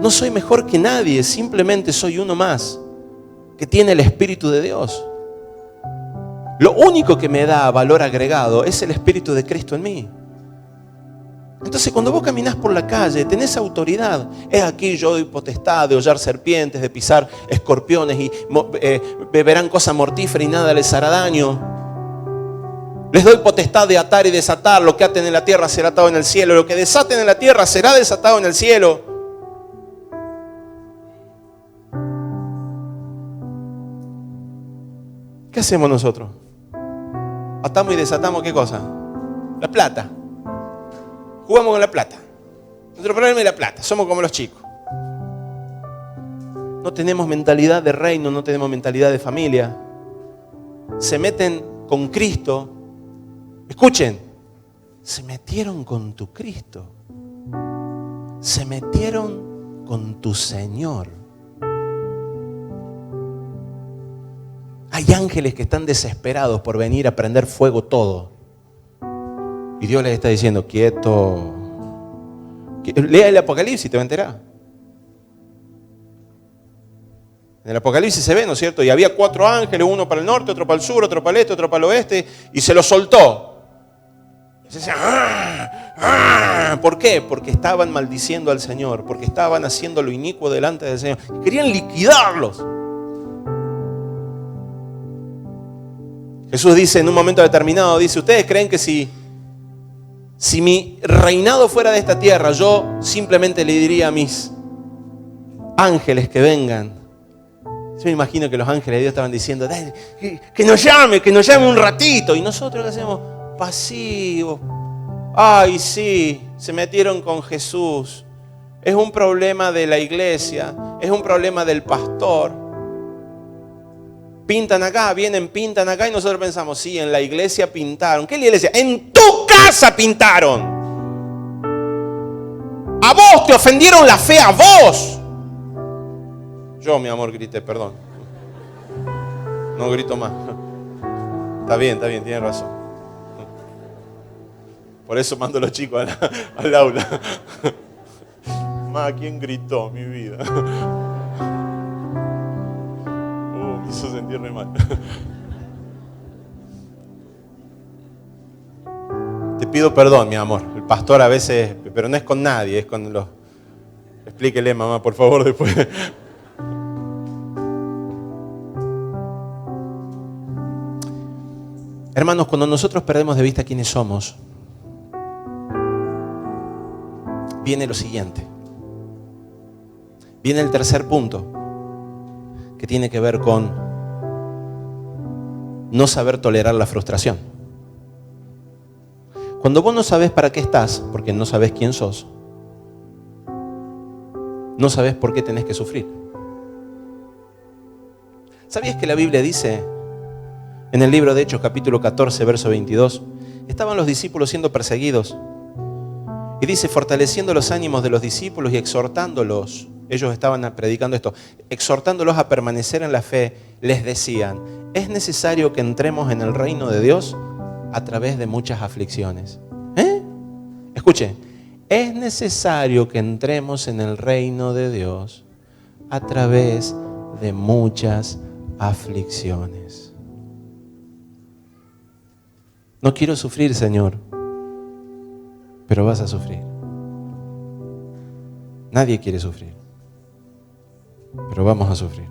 no soy mejor que nadie, simplemente soy uno más que tiene el Espíritu de Dios. Lo único que me da valor agregado es el Espíritu de Cristo en mí. Entonces cuando vos caminás por la calle, tenés autoridad. Es aquí yo doy potestad de hollar serpientes, de pisar escorpiones y beberán cosa mortífera y nada les hará daño. Les doy potestad de atar y desatar. Lo que aten en la tierra será atado en el cielo. Lo que desaten en la tierra será desatado en el cielo. ¿Qué hacemos nosotros? Atamos y desatamos, ¿qué cosa? La plata. Jugamos con la plata. Nuestro problema es la plata. Somos como los chicos. No tenemos mentalidad de reino, no tenemos mentalidad de familia. Se meten con Cristo. Escuchen. Se metieron con tu Cristo. Se metieron con tu Señor. Hay ángeles que están desesperados por venir a prender fuego todo. Y Dios les está diciendo, quieto. Lea el Apocalipsis, te va a enterar. En el Apocalipsis se ve, ¿no es cierto? Y había 4 ángeles, uno para el norte, otro para el sur, otro para el este, otro para el oeste. Y se los soltó. Y se decía, ¡ah! ¡Ah! ¿Por qué? Porque estaban maldiciendo al Señor. Porque estaban haciendo lo inicuo delante del Señor. Querían liquidarlos. Jesús dice en un momento determinado, dice, ¿ustedes creen que si mi reinado fuera de esta tierra, yo simplemente le diría a mis ángeles que vengan? Yo me imagino que los ángeles de Dios estaban diciendo, que nos llame un ratito. Y nosotros, ¿qué hacemos? Pasivos. Ay, sí, se metieron con Jesús. Es un problema de la iglesia, es un problema del pastor. Pintan acá, vienen, pintan acá y nosotros pensamos, sí, en la iglesia pintaron. ¿Qué iglesia? En tu casa pintaron. A vos te ofendieron la fe, a vos. Yo, mi amor, grité, perdón. No grito más. Está bien, tiene razón. Por eso mando a los chicos al aula. Ma, ¿quién gritó? Mi vida. Me hizo sentirme mal. Te pido perdón, mi amor. El pastor a veces, pero no es con nadie, es con los... Explíquele, mamá, por favor, después. Hermanos, cuando nosotros perdemos de vista quiénes somos, viene lo siguiente. Viene el tercer punto, que tiene que ver con no saber tolerar la frustración. Cuando vos no sabés para qué estás, porque no sabés quién sos, no sabés por qué tenés que sufrir. ¿Sabías que la Biblia dice en el libro de Hechos, capítulo 14, verso 22, estaban los discípulos siendo perseguidos? Y dice, fortaleciendo los ánimos de los discípulos y exhortándolos, ellos estaban predicando esto, exhortándolos a permanecer en la fe, les decían, es necesario que entremos en el reino de Dios a través de muchas aflicciones. Escuche, es necesario que entremos en el reino de Dios a través de muchas aflicciones. No quiero sufrir, Señor, pero vas a sufrir. Nadie quiere sufrir, pero vamos a sufrir.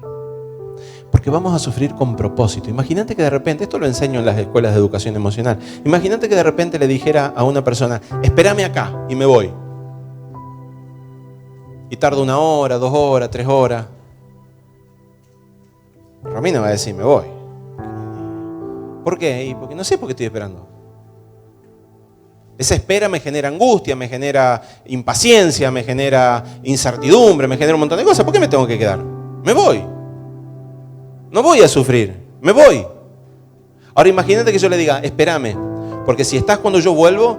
Porque vamos a sufrir con propósito. Imagínate que de repente, esto lo enseño en las escuelas de educación emocional, imagínate que de repente le dijera a una persona, espérame acá y me voy. Y tardo 1 hora, 2 horas, 3 horas. Romina va a decir, me voy. ¿Por qué? Y porque no sé por qué estoy esperando. Esa espera me genera angustia, me genera impaciencia, me genera incertidumbre, me genera un montón de cosas. ¿Por qué me tengo que quedar? Me voy. No voy a sufrir, me voy. Ahora imagínate que yo le diga, espérame, porque si estás cuando yo vuelvo,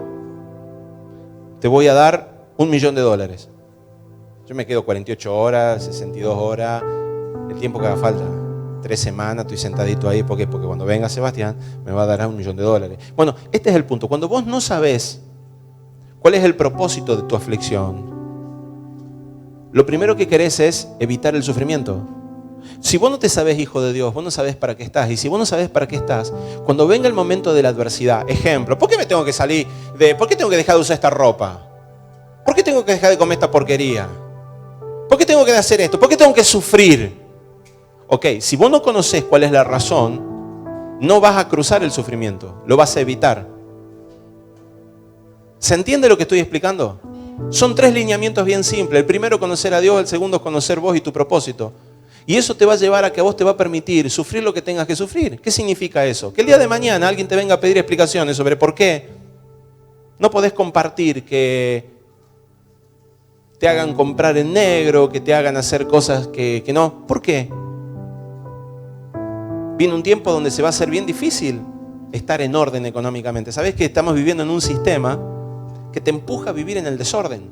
te voy a dar $1.000.000. Yo me quedo 48 horas, 62 horas, el tiempo que haga falta. 3 semanas, estoy sentadito ahí. ¿Por qué? Porque cuando venga Sebastián me va a dar $1.000.000. Bueno, este es el punto. Cuando vos no sabés cuál es el propósito de tu aflicción, lo primero que querés es evitar el sufrimiento. Si vos no te sabés hijo de Dios, vos no sabés para qué estás. Y si vos no sabés para qué estás, cuando venga el momento de la adversidad, ejemplo, ¿por qué me tengo que salir por qué tengo que dejar de usar esta ropa? ¿Por qué tengo que dejar de comer esta porquería? ¿Por qué tengo que hacer esto? ¿Por qué tengo que sufrir? Ok, si vos no conocés cuál es la razón, no vas a cruzar el sufrimiento, lo vas a evitar. ¿Se entiende lo que estoy explicando? Son 3 lineamientos bien simples. El primero, conocer a Dios. El segundo, conocer vos y tu propósito. Y eso te va a llevar a que a vos te va a permitir sufrir lo que tengas que sufrir. ¿Qué significa eso? Que el día de mañana alguien te venga a pedir explicaciones sobre por qué no podés compartir, que te hagan comprar en negro, que te hagan hacer cosas que no. ¿Por qué? Viene un tiempo donde se va a hacer bien difícil estar en orden económicamente. ¿Sabés que estamos viviendo en un sistema que te empuja a vivir en el desorden?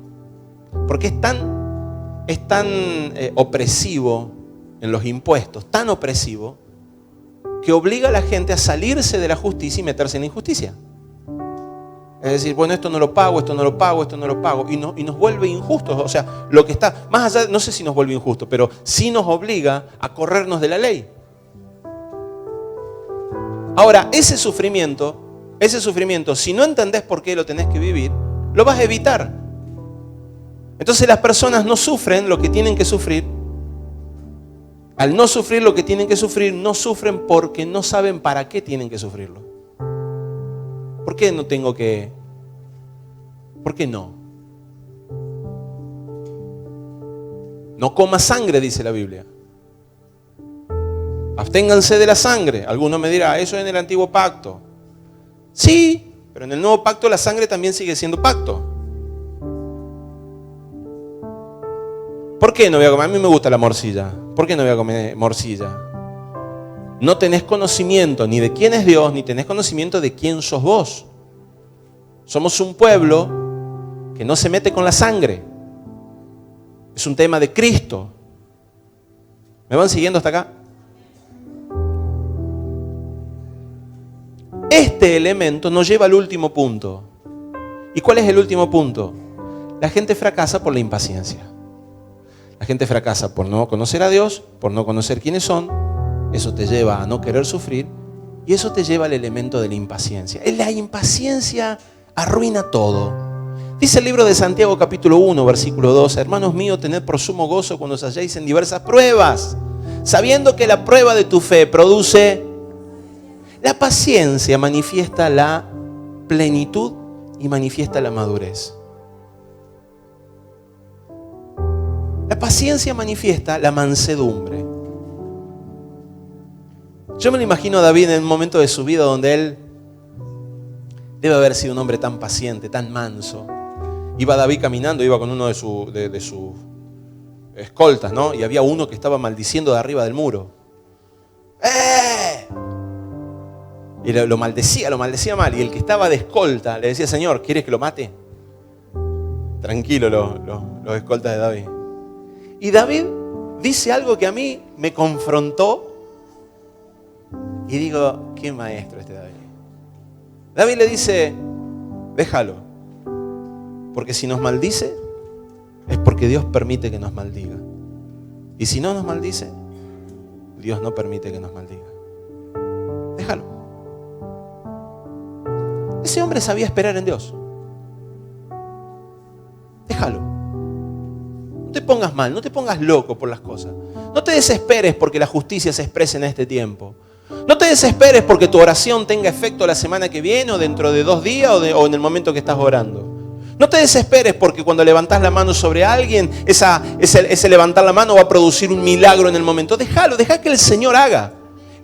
Porque es tan opresivo en los impuestos, tan opresivo, que obliga a la gente a salirse de la justicia y meterse en la injusticia. Es decir, bueno, esto no lo pago, esto no lo pago, esto no lo pago, y nos vuelve injustos. O sea, lo que está más allá, no sé si nos vuelve injustos, pero sí nos obliga a corrernos de la ley. Ahora, ese sufrimiento, si no entendés por qué lo tenés que vivir, lo vas a evitar. Entonces las personas no sufren lo que tienen que sufrir. Al no sufrir lo que tienen que sufrir, no sufren porque no saben para qué tienen que sufrirlo. ¿Por qué no tengo que? ¿Por qué no? No comas sangre, dice la Biblia. Absténganse de la sangre. Alguno me dirá, eso es en el antiguo pacto. Sí, pero en el nuevo pacto la sangre también sigue siendo pacto. ¿Por qué no voy a comer? A mí me gusta la morcilla. ¿Por qué no voy a comer morcilla? No tenés conocimiento ni de quién es Dios, ni tenés conocimiento de quién sos vos. Somos un pueblo que no se mete con la sangre. Es un tema de Cristo. ¿Me van siguiendo hasta acá? Este elemento nos lleva al último punto. ¿Y cuál es el último punto? La gente fracasa por la impaciencia. La gente fracasa por no conocer a Dios, por no conocer quiénes son. Eso te lleva a no querer sufrir y eso te lleva al elemento de la impaciencia. La impaciencia arruina todo. Dice el libro de Santiago capítulo 1, versículo 2: hermanos míos, tened por sumo gozo cuando os halléis en diversas pruebas, sabiendo que la prueba de tu fe produce... La paciencia manifiesta la plenitud y manifiesta la madurez. La paciencia manifiesta la mansedumbre. Yo me lo imagino a David en un momento de su vida donde él debe haber sido un hombre tan paciente, tan manso. Iba David caminando, iba con uno de sus escoltas, ¿no? Y había uno que estaba maldiciendo de arriba del muro. Y lo maldecía mal. Y el que estaba de escolta le decía: Señor, ¿quieres que lo mate? Tranquilo, los escoltas de David. Y David dice algo que a mí me confrontó. Y digo, qué maestro este David. David le dice: déjalo. Porque si nos maldice, es porque Dios permite que nos maldiga. Y si no nos maldice, Dios no permite que nos maldiga. Déjalo. Ese hombre sabía esperar en Dios. Déjalo. No te pongas mal, no te pongas loco por las cosas. No te desesperes porque la justicia se exprese en este tiempo. No te desesperes porque tu oración tenga efecto la semana que viene o dentro de 2 días o en el momento que estás orando. No te desesperes porque cuando levantas la mano sobre alguien, ese levantar la mano va a producir un milagro en el momento. Déjalo, deja que el Señor haga.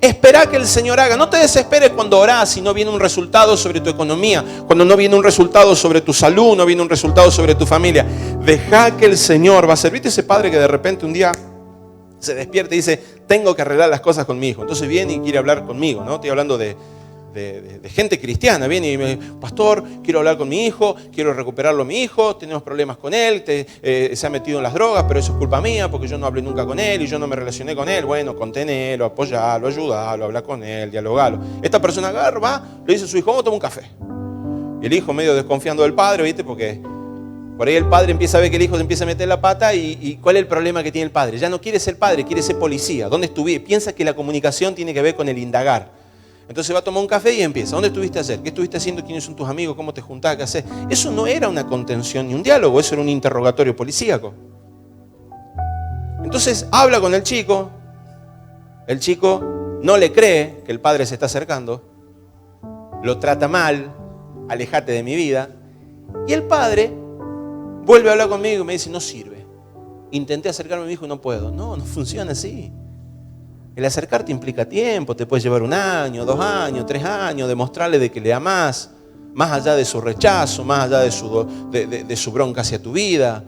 Espera que el Señor haga. No te desesperes cuando orás y no viene un resultado sobre tu economía, cuando no viene un resultado sobre tu salud, no viene un resultado sobre tu familia. Deja que el Señor va a hacer. ¿Viste ese padre que de repente un día se despierta y dice, tengo que arreglar las cosas con mi hijo? Entonces viene y quiere hablar conmigo, ¿no? Estoy hablando de gente cristiana. Viene y me dice, pastor, quiero hablar con mi hijo, quiero recuperarlo a mi hijo, tenemos problemas con él, se ha metido en las drogas, pero eso es culpa mía porque yo no hablé nunca con él y yo no me relacioné con él. Bueno, contenelo, apoyalo, ayudalo, habla con él, dialogalo. Esta persona agarra, va, le dice a su hijo, vamos a tomar un café. Y el hijo medio desconfiando del padre, ¿viste? Porque por ahí el padre empieza a ver que el hijo se empieza a meter la pata y ¿cuál es el problema que tiene el padre? Ya no quiere ser padre, quiere ser policía. ¿Dónde estuviste? Piensa que la comunicación tiene que ver con el indagar. Entonces va a tomar un café y empieza. ¿Dónde estuviste ayer? ¿Qué estuviste haciendo? ¿Quiénes son tus amigos? ¿Cómo te juntás? ¿Qué haces? Eso no era una contención ni un diálogo, eso era un interrogatorio policíaco. Entonces habla con el chico no le cree que el padre se está acercando, lo trata mal, alejate de mi vida, y el padre vuelve a hablar conmigo y me dice, no sirve. Intenté acercarme a mi hijo y no puedo. No funciona así. El acercarte implica tiempo, te puede llevar 1 año, 2 años, 3 años, demostrarle de que le amás, más allá de su rechazo, más allá de su bronca hacia tu vida.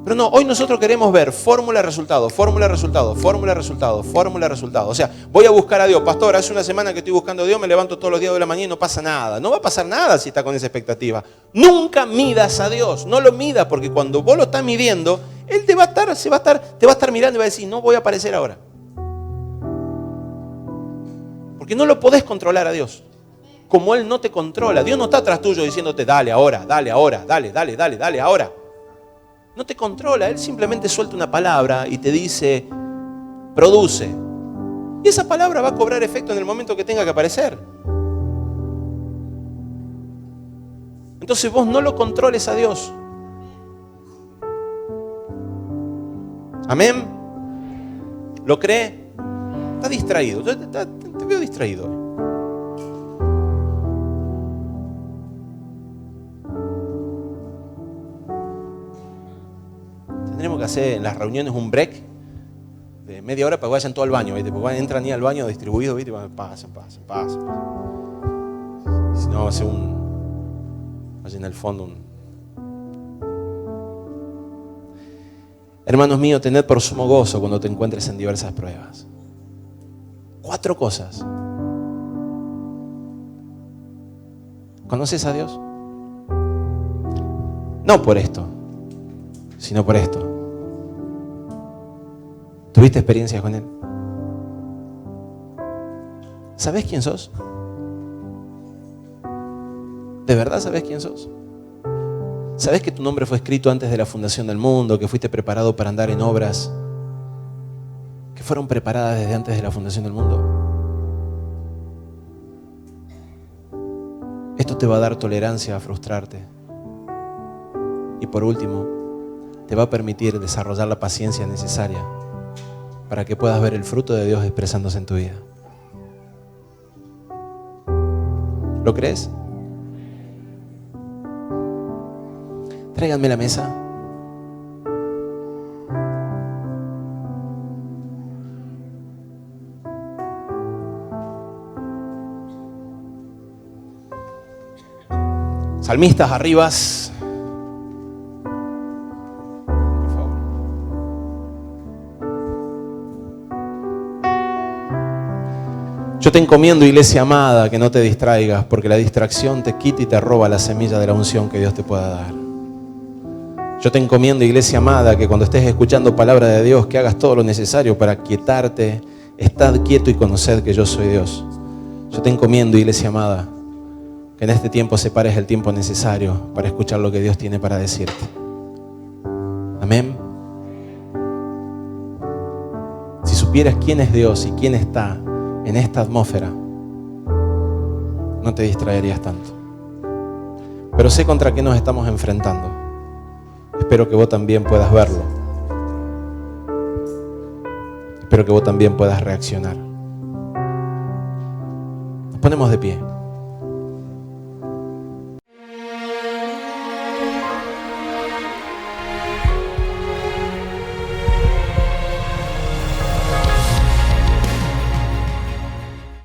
Pero no, hoy nosotros queremos ver fórmula, resultado, fórmula, resultado, fórmula, resultado, fórmula, resultado. O sea, voy a buscar a Dios. Pastor, hace 1 semana que estoy buscando a Dios, me levanto todos los días de la mañana y no pasa nada. No va a pasar nada si está con esa expectativa. Nunca midas a Dios, no lo midas, porque cuando vos lo estás midiendo, Él te va a estar mirando y va a decir, no voy a aparecer ahora. Porque no lo podés controlar a Dios. Como Él no te controla. Dios no está atrás tuyo diciéndote, dale ahora, dale ahora. No te controla. Él simplemente suelta una palabra y te dice, produce. Y esa palabra va a cobrar efecto en el momento que tenga que aparecer. Entonces vos no lo controles a Dios. Amén. ¿Lo cree? Está distraído. Te veo distraído hoy. Tendremos que hacer en las reuniones un break de media hora para que vayan todo al baño, ¿viste? Porque entran ni al baño distribuido, ¿viste? Pasen. Si no, va a ser allá en el fondo Hermanos míos, tened por sumo gozo cuando te encuentres en diversas pruebas. 4 cosas. ¿Conoces a Dios? No por esto, sino por esto. ¿Tuviste experiencias con Él? ¿Sabés quién sos? ¿De verdad sabés quién sos? ¿Sabés que tu nombre fue escrito antes de la fundación del mundo? Que fuiste preparado para andar en obras que fueron preparadas desde antes de la fundación del mundo. Esto te va a dar tolerancia a frustrarte. Y por último, te va a permitir desarrollar la paciencia necesaria para que puedas ver el fruto de Dios expresándose en tu vida. ¿Lo crees? Tráiganme la mesa. Salmistas, arribas. Por favor. Yo te encomiendo, iglesia amada, que no te distraigas, porque la distracción te quita y te roba la semilla de la unción que Dios te pueda dar. Yo te encomiendo, iglesia amada, que cuando estés escuchando palabra de Dios, que hagas todo lo necesario para quietarte. Estad quieto y conoced que yo soy Dios. Yo te encomiendo, iglesia amada, que en este tiempo separes el tiempo necesario para escuchar lo que Dios tiene para decirte. Amén. vieras quién es Dios y quién está en esta atmósfera, no te distraerías tanto. Pero sé contra qué nos estamos enfrentando. Espero que vos también puedas verlo. Espero que vos también puedas reaccionar. Nos ponemos de pie.